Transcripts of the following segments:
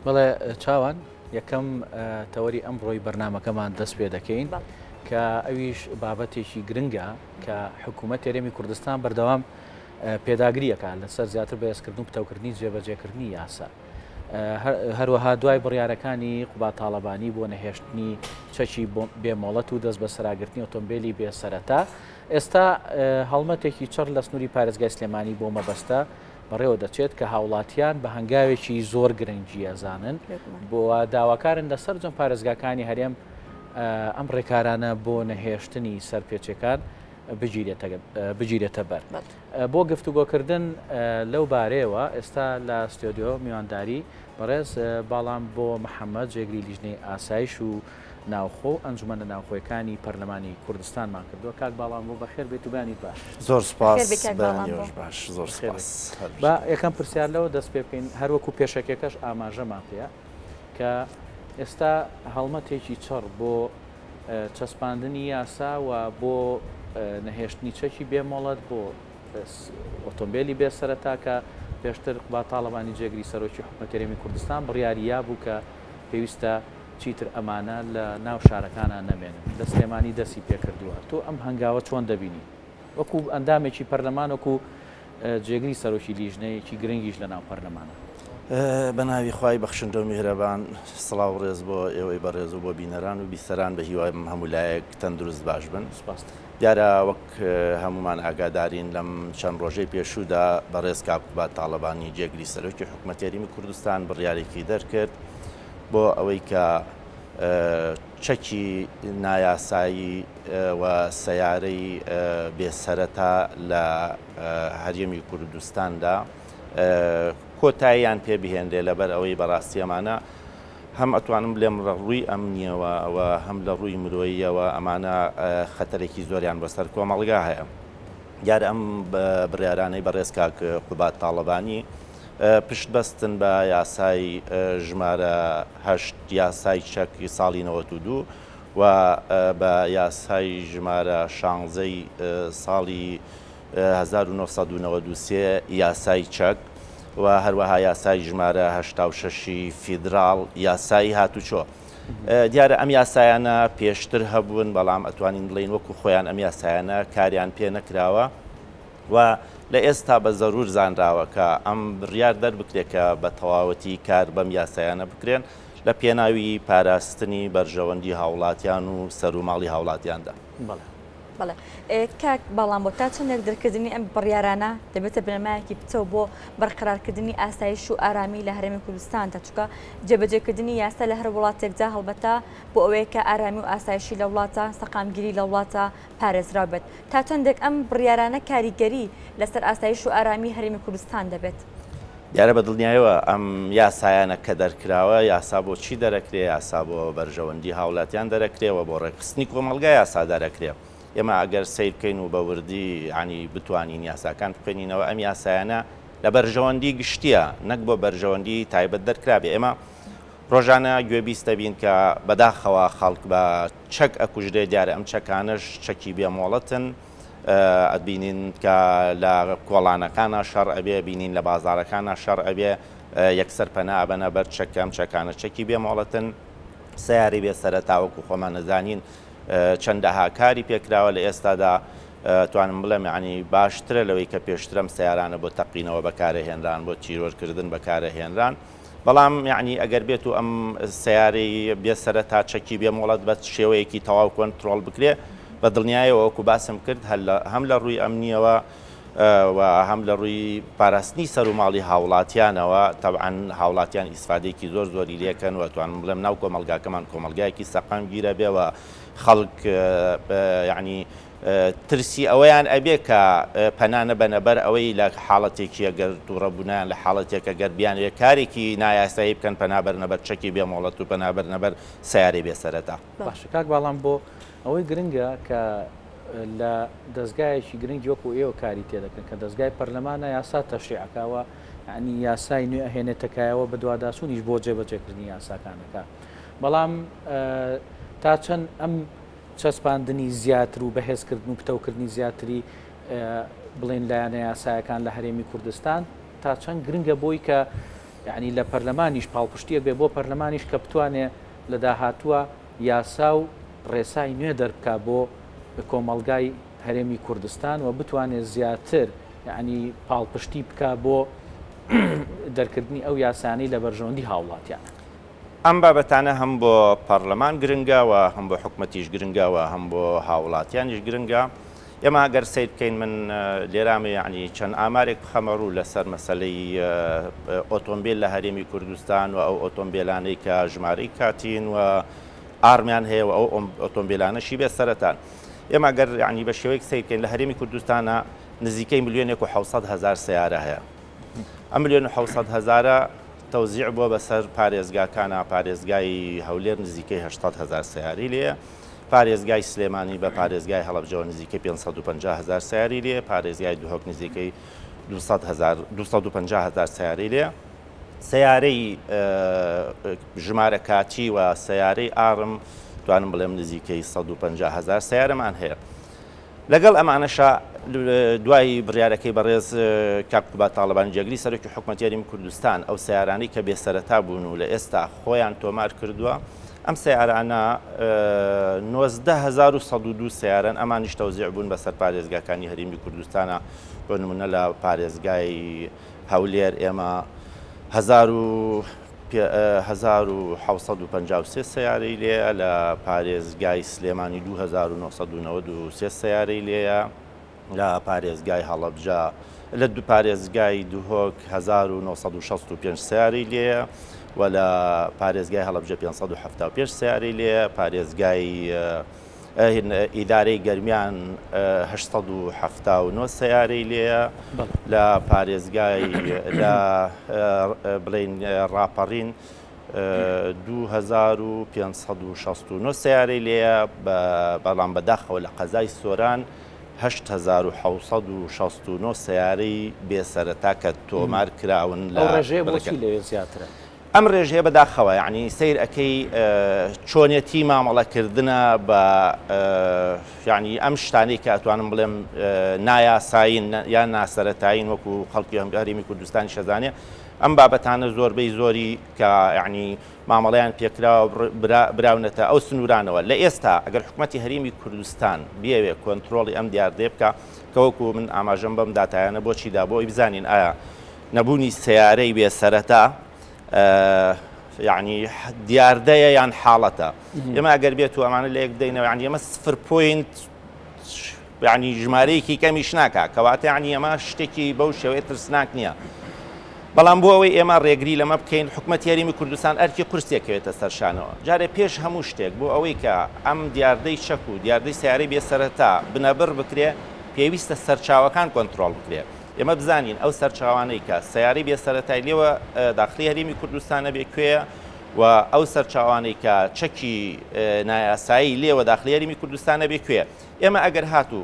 بەڵێ چاوان یەکەم تەوەری ئەمڕۆی بەرنمەکەمان دەست پێ دەکەین کە ئەویش بابەتێکی گرنگە کە حکوومەت هێرێمی کوردستان بەردەوام پێداگریەکە لەسەر زیاتر بەهێزکردن و پتەوکردنی جێبەجێکردنی یاسا هەروەها دوای بڕیارەکانی قوبا تاڵەبانی بۆ نەهێشتنی چەکی بێمۆڵەت و دەست بە سەراگرتنی ئۆتۆمبیلی بێسەرەتا ئێستا هەڵمەتێکی چڕ لە سنووری پارێزگای سلێمانی بۆ مەبەستە بەڕێوە دەچێت کە هاوڵاتیان بە هەنگاوێکی زۆر گرنگی ئەزانن بۆ داواکارن لەسەر جەم پارێزگاکانی هەرێم ئەم ڕێکارانە بۆ نەهێشتنی سەرپێچەکان بگیرێتە بەر بۆ گفتوگۆکردن لەو بارەیەوە ئێستا لە ستۆدیۆ میوانداری بەڕێز باڵام بۆ محەممەد جێگری لیژنەی ئاسایش و ناوخۆ ئەنجومەنە ناوخۆیەکانی پەرلەمانی کوردستانمان کردووە کاک باڵام بۆ بەخێر بێت و بانیت باش زۆر سپاس باش زۆر بە یەکەم پرسیار لەوە دەست پێ بکەین هەروەکو پێشەکێکەش ئاماژەمان پێە کە ئێستا هەڵمەتێکی چڕ بۆ چەسپاندنی یاسا و بۆ نەهێشتنی چەکی بێمۆڵەت بۆ ئۆتۆمبیلی بێسەرەتاکە پێشتر قوبا تاڵەبانی جێگری سەرۆکی حکومەت هێرێمی کوردستان بڕیاریا بوو کە پێویستە چیتر ئەمانە لە ناو شارەکانە نەمێنن لە سلێمانی دەستی پێکردووە تۆ ئەم هەنگاوە چۆن دەبینی وەکو ئەندامێکی پەرلەمان وەکو جێگری سەرۆکی لیژنەیەکی گرنگیش لە ناو پەرلەمانە بە ناوی خوای بەخشندە و میهرەبان سڵاو ڕێز بۆ ئێوەی بەڕێز و بۆ بینەران و بیسەران بە هیوای هەمولایەک تەندروست باش بن سپاس دیارە وەک هەمومان ئاگادارین لەم چەند ڕۆژەی پێشوودا بەڕێز کاکوبا تاڵەبانی جێگری سەرۆکی حکومەت هێرێمی کوردستان بڕیارێکی دەرکرد بۆ ئەوەی کە چەکی نایاسایی و سەیارەی بێسەرەتا لە هەرێمی کوردستاندا کۆتاییان پێبهێنرێ لەبەر ئەوەی بەڕاستی ئەمانە هەم ئەتوانم بڵێم ڕووی ئەمنیەوە ئەوە هەم لە ڕووی مرۆییەوە ئەمانە خەتەرێکی زۆریان بەسەر کۆمەڵگا هەیە دیارە ئەم بڕیارانەی بەڕێز کاک قوبا تاڵەبانی پشت بەستن بە یاسای ژمارە هەشت یاسای چەکی ساڵی 92 و بە یاسای ژمارە 16 ساڵی 1993 یاسای چەک و هەروەها یاسای ژمارە 86 فیدراڵ یاسایی هاتوچۆ دیارە ئەم یاسایانە پێشتر هەبوون بەڵام ئەتوانین بڵین وەکو خۆیان ئەم یاسایانە کاریان پێ نەکراوە و لە ئێستا بە زەرور زانراوە کە ئەم بڕیار دەربکرێت کە بە تەواوەتی کار بەم یاسایانە بکرێن لە پێناوی پاراستنی بەرژەوەندی هاوڵاتیان و سەرماڵی هاوڵاتیاندا. بەڵێ کاک باڵام بۆ تا چەندێک دەرکردنی ئەم بڕیارانە دەبێتە بنەمایەکی بچە بۆ بەرقەرارکردنی ئاسایش و ئارامی لە هەرێمی کوردستان تا چووکە جێبەجێکردنی یاسا لە هەر وڵاتێکدا هەڵبەتە بۆ ئەوەیە کە ئارامی و ئاسایشی لە وڵاتە سەقامگیری لە وڵاتە پارێزرا بێت تا چەندێک ئەم بڕیارانە کاریگەری لەسەر ئاسایش و ئارامی هەرێمی کوردستان دەبێت. دیارە بە دڵنیایەوە ئەم یاسایانە کە دەرکراوە یاسا بۆ چی دەرەکرێ یاسا بۆ بەرژەوەندی هاوڵاتیان دەرەکرێەوە بۆ ڕێکخستنی کۆمەڵگای یاسا دەرەکرێ ئێمە ئەگەر سیر بکەین و بە وردی ینی بتوانین یاساکان بخوێنینەوە ئەم یاسایانە لە بەرژەوەندی گشتیە نەک بۆ بەرژەوەندی تایبەت دەرکرابێ ئێمە ڕۆژانە گوێبیستە بین کە بەداخەوە خەڵک بە چەک ئەکوژرێ دیارە ئەم چەکانش چەکی بێمۆڵەتن ئەبینین کە لە کۆڵانەکانە شەڕ ئەبێ بینین لە بازارەکانە شەڕ ئەبێ یەکسەر پەنا ئەبەنە بەر چەکەم چەکانە چەکی بێمۆڵەتن سیاری بێ سەرەتاوەکو خۆمان نەزانین چەندەها کاری پێکراوە لە ئێستادا توانم بڵێم ینی باشترە لەوەی کە پێشترم سیارانە بۆ تەقینەوە بەکارەهێنران بۆ چیرۆرکردن بەکارەهێنران بەڵام یعنی ئەگەر بێت و ئەم سیارەی بێسەرەتا چەکی بێمۆڵەت بە شێوەیەکی تەواو کۆنتڕۆڵ بکرێ بە دڵنیایەوە وەکو باسم کرد هەم لە ڕووی ئەمنیەوە و هەم لە ڕووی پاراستنی سەرماڵی هاوڵاتیانەوە تەبعەن هاوڵاتیان ئیسفادەیەکی زۆر زۆری لێکەن و توانم بڵێم ناو کۆمەلگاکەمان کۆمەلگایەکی سەقامگیرە بێەوە خەڵک یعنی ترسی ئەوەیان ئەبێ کە پەنانە بەنەبەر ئەوەی لە حاڵەتێکی ئەگەر تووڕەبوونیان لە حاڵەتێکە گەر بیانوێ کارێکی نایاسایی بکەن پەنابەر نەبەر چەکی بێمۆڵەت و پەنابەر نەبەر سیارەی بێسەرەتا. باش کاک باڵام بۆ ئەوەی گرنگە کە لە دەستگایەکی گرنگی وەکو ئێوە کاری تێدەکەن کە دەستگای پەرلەمانە یاسا تەشریعەکەوە ینی یاسای نوێ ئەهێنێتەکایەوە بە دوواداسوونیش بۆ جێبەجێکردنی یاساکانەکە بەڵام تا چەند ئەم چەسپاندنی زیاتر و بەهێزکردن و پتەوکردنی زیاتری بڵێن لایەنە یاسایەکان لە هەرێمی کوردستان تا چەند گرنگە بۆی کە یعنی لە پەرلەمانیش پاڵپشتیەک بێ بۆ پەرلەمانیش کە بتوانێت لە داهاتووە یاسا و ڕێسای نوێ دەربکە بۆ کۆمەڵگای هەرێمی کوردستان و بتوانێت زیاتر یعنی پاڵپشتی بکە بۆ دەرکردنی ئەو یاسانی لە بەرژەوەندی هاوڵاتیان. ئەم بابەتانە هەم بۆ پەرلەمان گرنگەوە هەم بۆ حکوومەتیش گرنگەوە هەم بۆ هاوڵاتیانیش گرنگە. ئێمە ئەگەر سیر بکەین من لێرامە یعنی چەند ئامارێک بخەمەڕوو لەسەر مەسلەی ئۆتۆمبیل لە هەرێمی کوردستان و ئەو ئۆتۆمبیلانەی کە ژمارەی کاتین و ئارمیان هەیە و ئەو ئۆتۆمبیلانەشی بێ سەرەتان. ئێمە ئەگەر یعنی بە شێوەیەک سیر بکەین لە هەرێمی کوردستانە نزیکەی 1,700,000 سیارە هەیە. ئەم 1,700,000 تەوزیع بۆ بەسەر پارێزگاکانە پارێزگای هەولێر نزیکەی 80,000 سیاری لێ، پارێزگای سلێمانی بە پارێزگای هەڵەبجەوە نزیکەی 550,000 سیاری لێ، پارێزگای دوهۆک نزیکەی 250,000 سیاری لێ. سیارەی ژمارە کاتی و سیارەی ئارم توانم بڵێم نزیکەی 150,000 سیارەمان هەیە. لەگەڵ ئەمانەشە دوای بڕیارەکەی بەڕێز کاکوبا تاڵەبانی جەگری سەرۆکی حکوومەتی هەرێمی کوردستان ئەو سیارانەی کە بێسەرەتا بوون و لە ئێستا خۆیان تۆمار کردووە، ئەم سیارانە 19,102 سیارن ئەمانیش تەوزیع بوون بەسەر پارێزگاکانی هەرێمی کوردستانە. بۆ نمونە لە پارێزگای هەولێر ئێمە 1,753 سیارەی لێە، لە پارێزگای سلێمانی 2,993 سیارەی لێە، لە پارێزگای هەڵەبجە لە دوو پارێزگای دوهۆک 1,965 سیاری لێە و لە پارێزگای هەڵەبجە 575 سیاری لێ، پارێزگای ئیدارەی گەرمیان 879 سیارەی لێە، لە پارێزگای لە بڵین ڕاپەڕین 2,569 سیارەی لێە، بەڵام بەداخەوە لە قەزای سۆران 8,769 سیارەی بێسەرەتا کە تۆمار کراون لە ڕێژەیە بۆچی لەوێ زیاترە؟ ئەم ڕێژەیە بەداخەوە یعنی سیر ئەەکەی چۆنیەتی مامەڵەکردنە بە یعنی ئەم شتانەی کە ئەتوانم بڵێم نایاساین یان ناسەرەتاین وەکو خەڵکی هەرێمی کوردستانی شەزانێ، ئەم بابەتانە زۆربەی زۆری کە یعنی مامەڵەیان پێکراوە براونەتە ئەو سنوورانەوە. لە ئێستا ئەگەر حکوومەتی هەرێمی کوردستان بێوێ کۆنتترۆڵی ئەم دیاردێ بکە کە وەکو من ئاماژەم بەم داتایانە بۆچیدا بۆی بزانین ئایا نەبوونی سیارەی بێسەرەتا یعنی دیاردەیە یان حاڵەتە. ئێمە ئەگەر بێت و ئەمانە لە یەک بدەینەوە یعنی ئێمە 0 یعنی ژمارەیەکی کەمیش ناکە کەواتە یعنی ئەمە شتێکی بەو شێوەیە ترسناک نییە. بەڵام بۆ ئەوەی ئێمە ڕێگری لەمە بکەین حکوومەتی هەرێمی کوردستان ئەرکی قورسێکەوێتە سەرشانەوە. جارێ پێش هەموو شتێک بۆ ئەوەی کە ئەم دیاردەی چەک و دیاردەی سیارەی بێسەرەتا بنەبڕ بکرێ پێویستە سەرچاوەکان کۆنتترۆڵ بکرێت. ئێمە بزانین ئەو سەرچاوانەی کە سیارەی بێسەرەتای لێوە داخلی هەرێمی کوردستانە بێ کوێیە و ئەو سەرچاوانەی کە چەکی نایاسایی لێوە داخلی هەرێمی کوردستانە بێ کوێ. ئێمە ئەگەر هاتوو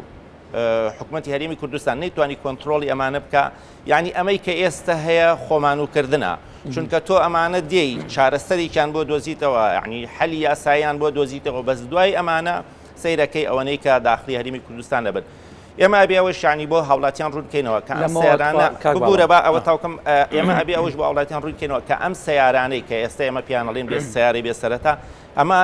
حکوومەتی هەرێمی کوردستان نەیتوانی کۆنتترۆڵی ئەمانە بکە یعنی ئەمەی کە ئێستا هەیە خۆمانوکردنە، چونکە تۆ ئەمانە دێی چارەسەرێکیان بۆ دۆزیتەوە یعنی حەلی یاساییان بۆ دۆزیتەوە بەس دوای ئەمانە سەیرەکەی ئەوەنەی کە داخلی هەرێمی کوردستانە بن. ئێمە ئەبێ ئەوەش یعنی بۆ هاوڵاتیان ڕوونکەینەوە کە ئەم سیارانە ببوورە بە ئەوە تاوکەم ئێمە ئەبێ ئەوش بۆ هاوڵاتیان ڕوونکەینەوە کە ئەم سیارانەی کە ئێستا ئێمە پیانەڵێن بێ سیارەی بێسەرەتا ئەمە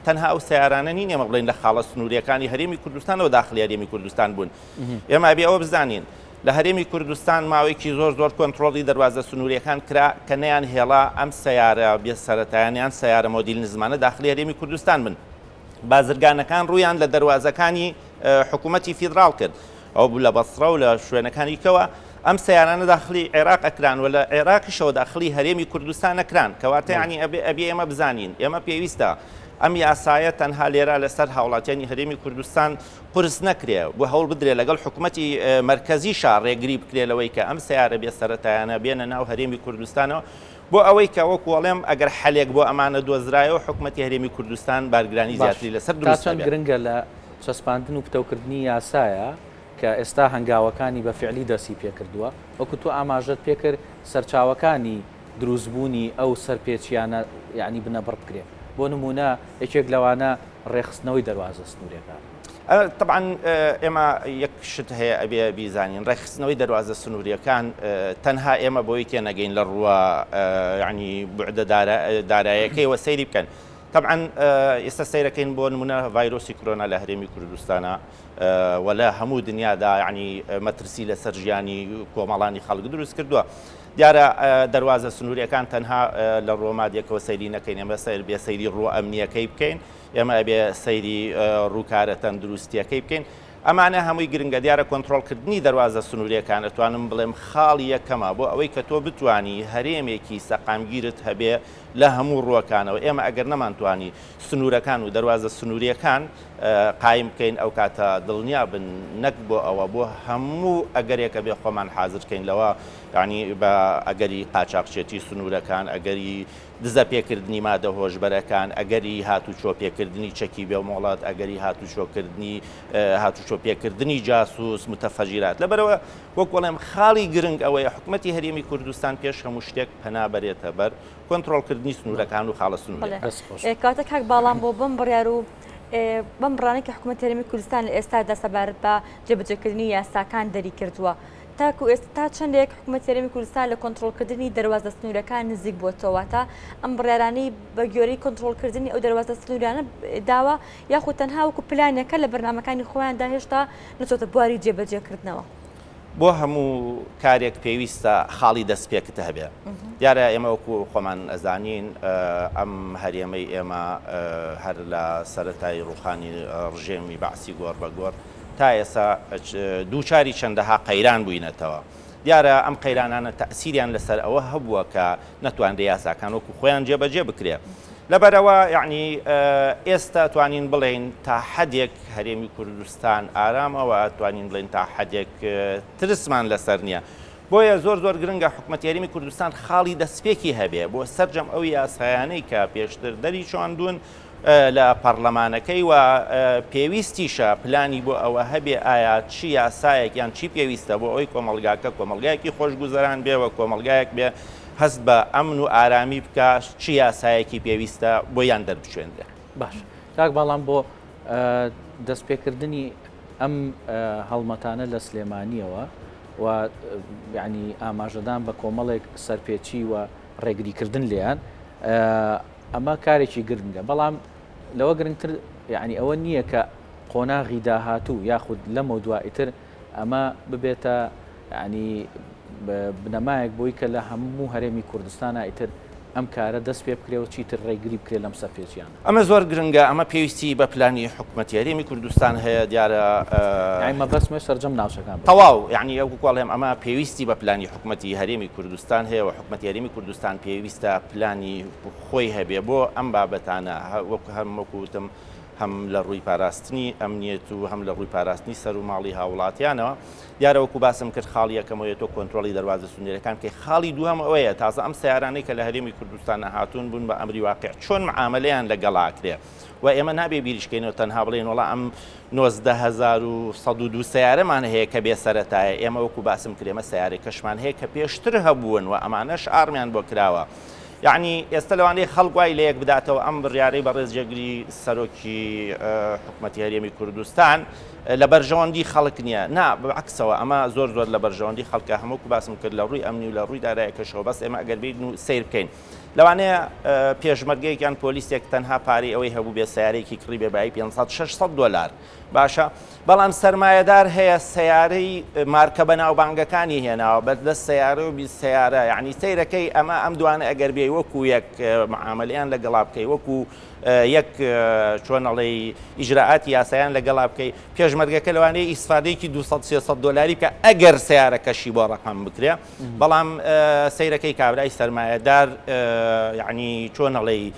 تەنها ئەو سیارانە نین ئێمە بڵێن لە خاڵە سنووریەکانی هەرێمی کوردستانەوە داخلی هەرێمی کوردستان بوون. ئێمە ئەبێ ئەوە بزانین لە هەرێمی کوردستان ماوەیەکی زۆر کۆنتترۆڵی دەواازە سنووریەکان کرا کە نەیان هێڵا ئەم سیارە بێسەرەتایانیان سیارە مۆدیل نزمانە داخلی هەرێمی کوردستان بن. بازرگانەکان ڕویان لە دەواازەکانی حکوومەتی فیدراڵ کرد. ئەو لە بەسڕە و لە شوێنەکانی کەوە ئەم سیارانە داخلی عێراق ئەکران و لە عێراقیشەوە داخلی هەرێمی کوردستان ئەکران کەواتە ینی ئەبێ ئێمە بزانین ئێمە پێویستە ئەم یاسایە تەنها لێرە لەسەر هاوڵاتیانی هەرێمی کوردستان قرس نەکرێ بۆ هەوڵ بدرێ لەگەڵ حکوومەتی مرکزیشا ڕێگری بکرێ لەوەی کە ئەم سیارە بێسەرەتایانە بێنە ناو هەرێمی کوردستانەوە بۆ ئەوەی کە وەکو وەڵێم ئەگەر حەلێک بۆ ئەمانە دۆزرایەوە حکوومەتی هەرێمی کوردستان بارگرانی زیاتری لەسەر دروست گرنگە لە چەسپاندن و پتەوکردنی یاسایە کە ئێستا هەنگاوەکانی بە فعلی دەستی پێکردووە وەکو تۆ ئاماژەت پێکرد سەرچاوەکانی دروستبوونی ئەو سەرپێچیانە یعنی بنەبڕ بکرێت بۆ نمونە یەکێک لەوانە ڕێخستنەوەی دەواازە سنوورەکان طبعا ئێمە یەک شت هەیە ئەبێ بیزانین ڕێکخستنەوەی دەواازە سنووریەکان تەنها ئێمە بۆی تێنەگەین لە ڕووە یعنی بعدە دارایەکەی وە سەیری بکەن. طبعا ئێستا سیرەکەین بۆ نمونە ڤایرۆسی کۆرۆنا لە هەرێمی کوردستانە ولا هەموو دنیادا یعنی مەترسی لەسەر ژیانی کۆمەڵانی خەڵک دروست کردووە. دیارە دەواازە سنووریەکان تەنها لە ڕۆمادیەکەەوە سەیری نەکەین ئێمە سەیر بێ سەیری ڕوو ئەمنیەکەی بکەین ئێمە بێ سەیری ڕووکارە تەندروستیەکەی بکەین. ئەمانە هەمووی گرنگە دیارە کۆنتترۆلکردنی دەواازە سنووریەکان دەتوانم بڵێم خاڵی یەکەمە بۆ ئەوەی کە تۆ بتانی هەرێمێکی سەقامگیرت هەبێ لە هەموو ڕووەکانەوە. ئێمە ئەگەر نەمانتوانی سنوورەکان و دەواازە سنووریەکان قایم بکەین ئەو کاتە دڵنیا بن نەک بۆ ئەوە بۆ هەموو ئەگەرێکە بێ خۆمان حازرکەین لەوە ینی بە ئەگەری قاچاقچێتی سنوورەکان ئەگەری دزە پێکردنی مادە هۆشبەرەکان ئەگەری هاتوچۆ پێکردنی چەکی بێ وڵات ئەگەری هاتوچۆکردنی هاتوچۆ پێکردنی جاسوس متەفەجیرات لەبەرەوە وەکوڵێم خاڵی گرنگ ئەوەیە حکوومەتی هەرێمی کوردستان پێش هەموو شتێک پەنا بەرێتە بەر کۆنتترۆلکردنی سنوورەکان و خاڵە سنوورە. کاتە کاک باڵام بۆ بم بڕیار و بەم ڕانێکی حکوومەتی هەرێمی کوردستان لە ئێستادا سەبارەت بە جێبەجێکردنی یاساکان دەری کردووە. تاکو ئێستا چەندێک حکوومەتی هەرێمی کوردستان لە کۆنتترۆلکردنی دەواازە سنوورەکان نزیک بۆتەوەتە ئەم بڕیارانەی بە گوێرەی کۆنتترۆلکردنی ئەو دەواازە سنوورانە داوە یاخود تەنها وەکو پلانەکە لە بەرنامەکانی خۆیاندا هێشتا نچۆتە بواری جێبەجێکردنەوە. بۆ هەموو کارێک پێویستە خاڵی دەستپێکت هەبێ. دیارە ئێمە وەکو خۆمان ئەزانین ئەم هەرێمەی ئێمە هەر لە سەرەتای ڕوخانی ڕژێمی بەعسی گۆڕ بە گۆڕ تا ئێستا دووچاری چەندەها قەیران بووینەتەوە. دیارە ئەم قەیرانانە تەسیریان لەسەر ئەوە هەبووە کە نەتوانرێ یاساکان وەکو خۆیان جێبەجێ بکرێ. لەبەرەوە یعنی ئێستا توانین بڵێن تا حەدێک هەرێمی کوردستان ئارامەوە توانین بڵێن تا حەدێک ترسمان لەسەر نییە. بۆیە زۆر گرنگە حکوومەتی هەرێمی کوردستان خاڵی دەستپێکی هەبێ بۆ سەرجەم ئەو یاسایانەی کە پێشتر دەری چۆندون لە پەرلەمانەکەی و پێویستیشە پلانی بۆ ئەوە هەبێ ئایا چی یاسایەک یان چی پێویستە بۆ ئەوی کۆمەلگاکە کۆمەلگایەکی خۆشگوزەران بێەوە کۆمەلگایەک بێ هەست بە ئەمن و ئارامی بکە چی یاسایەکی پێویستە بۆیان دەربچێنرێ. باش کاک باڵام بۆ دەستپێکردنی ئەم هەڵمەتانە لە سلێمانیەوە و یعنی ئاماژەدان بە کۆمەڵێک سەرپێچی و ڕێگریکردن لێیان ئەمە کارێکی گرنگە بەڵام لەوە گرنگتر یعنی ئەوە نییە کە قۆناغی داهاتوو یاخود لەمە دواییتر ئەمە ببێتە ینی بنەمایەک بۆی کە لە هەموو هەرێمی کوردستانە ئیتر ئەم کارە دەست پێ بکرێ و چیتر ڕێگری بکرێ لەم سەرپێچیان. ئەمە زۆر گرنگە ئەمە پێویستی بە پلانی حکوومەتی هەرێمی کوردستان هەیە دیارە ئەمە بەسمە سەرجەم ناوچەکان تەواو یعنی ئەو کوڵێم ئەمە پێویستی بە پلانی حکوومەتی هەرێمی کوردستان هەیە و حکوومەتی هەرێمی کوردستان پێویستە پلانی خۆی هەبێ بۆ ئەم بابەتانە وەکو هەمووکوتم هەم لە ڕووی پاراستنی ئەمنیەت و هەم لە ڕووی پاراستنی سەر و ماڵی هاوڵاتیانەوە. دیارەوەکو باسم کرد خاڵی یەکەمەوەیە تۆ کۆنتترۆلی دەواازە سنوورەکان کە خاڵی دووەم ئەوەیە تازە ئەم سیارانەی کە لە هەرێمی کوردستانە هاتوون بوون بە ئەمری واقع چۆن معاملەیان لەگەڵاکرێ و ئێمە نابێ بیریشکەینەوە تەنها بڵێن وڵا ئەم 19,102 سیارەمان هەیە کە بێ سەرەتایە ئێمە وەکو باسم کرێمە سیارێک کەشمان هەیە کە پێشتر هەبوون و ئەمانەش ئارمیان بۆ کراوە. یعنی ئێستا لەوانەیە خەڵگوای لە یەک بداتەوە ئەم بڕیارەی بە ڕێزجێگری سەرۆکی حکوومەتی هەرێمی کوردستان لە بەرژەوەندی خەڵک نییە نا بەعکسەوە ئەمە زۆر لە بەرژەوەندی خەڵکە هەمووکو باسم کرد لە ڕووی ئەمنی و لە ڕووی دارایەکەشەوە بەس ئێمە ئەگەر بین و سیر بکەین لەوانەیە پێشمەرگەیەکیان پۆلیسێک تەنها پارەی ئەوەی هەبوو بێ سیارەیەکی کڕی بێ بای 500-600 دلار باشە بەڵام سەرمایەدار هەیە سیارەی مارکە بەناوبانگەکانی هێناوە بەدەست سیارە و بیست سیارە یعنی سیرەکەی ئەمە ئەم دوانە ئەگەر بێ وەکو یەک معاملەیان لەگەڵا بکەی وەکو یەک چۆنەڵی ئیجراعاتی یاسایان لەگەڵا بکەی پێشمەرگەکە لەوانەیە ئیسفادەیەکی 200-300 دلاری کە ئەگەر سیارەکەشی بۆ ڕقم بکرێ بەڵام سیرەکەی کابرای سەرمایەدار یعنی چۆنەڵی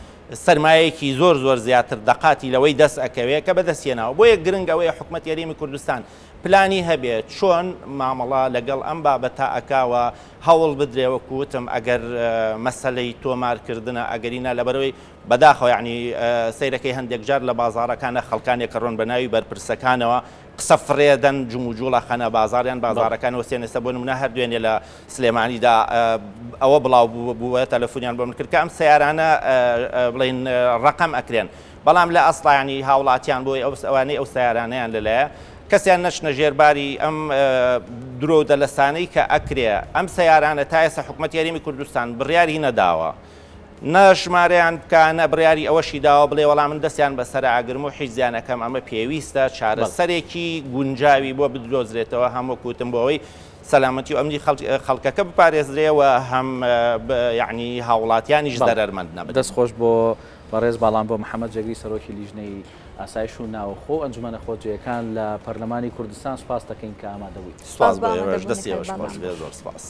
سەرمایەکی زۆر زیاتر دەقاتی لەوەی دەست ئەکەوێ کە بەدەستێناوە بۆ یەک گرنگەوەی حکوومەتی هەرێمی کوردستان پلانی هەبێت چۆن مامەڵە لەگەڵ ئەم بابەتە ئەکاوە هەوڵ بدرێوە کوتم ئەگەر مەسەلەی تۆمارکردنە ئەگەرینە لەبەرەوەی بەداخەوە یعنی سیرەکەی هەندێک جار لە بازارەکانە خەڵکانێک کە ڕۆن بەناوی بەرپرسەکانەوە قسە فڕێدەن جموجوڵە خەنە بازاریان بازارەکان وەسێنێستا بۆ نمونە هەردوێنێ لە سلێمانیدا ئەوە بڵاو بووە تەلەفۆنیان بۆ من کرد کە ئەم سیارانە بڵین ڕقم ئەکرێن بەڵام لە ئەسڵانی هاوڵاتیان بۆی ئەوانەی ئەو سیارانەیان لەلایە کەسیان نەچنە ژێرباری ئەم درۆ دەلەسانەی کە ئەکرێ ئەم سیارانە تا ئێستا حکوومەت یاریمی کوردستان بڕیاری نەداوە نەژمارەیان بکانە بڕیاری ئەوەشی داوە بڵێ وەڵام من دەستیان بەسەر ئاگرم و حیزیانەکەم ئەمە پێویستە چارەسەرێکی گونجاوی بۆ بدرۆزرێتەوە هەموو کوتم بۆەوەی سەلامەتی و ئەمنی خەڵکەکە بپارێزرێەوە هەم یعنی هاوڵاتیانیش دەرەرمەند نەبێت. دەست خۆش بۆ بەڕێز باڵام بۆ محەممەد جەگری سەرۆکی لیژنەی ئاسایش و ناوخۆ ئەنجومەنە خۆجیەکان لە پەرلەمانی کوردستان سوپاس دەکەین کە ئامادەبووی. سپاس بۆ ئێوەش دەستی ئەوەش باش بێ زۆر سپاس.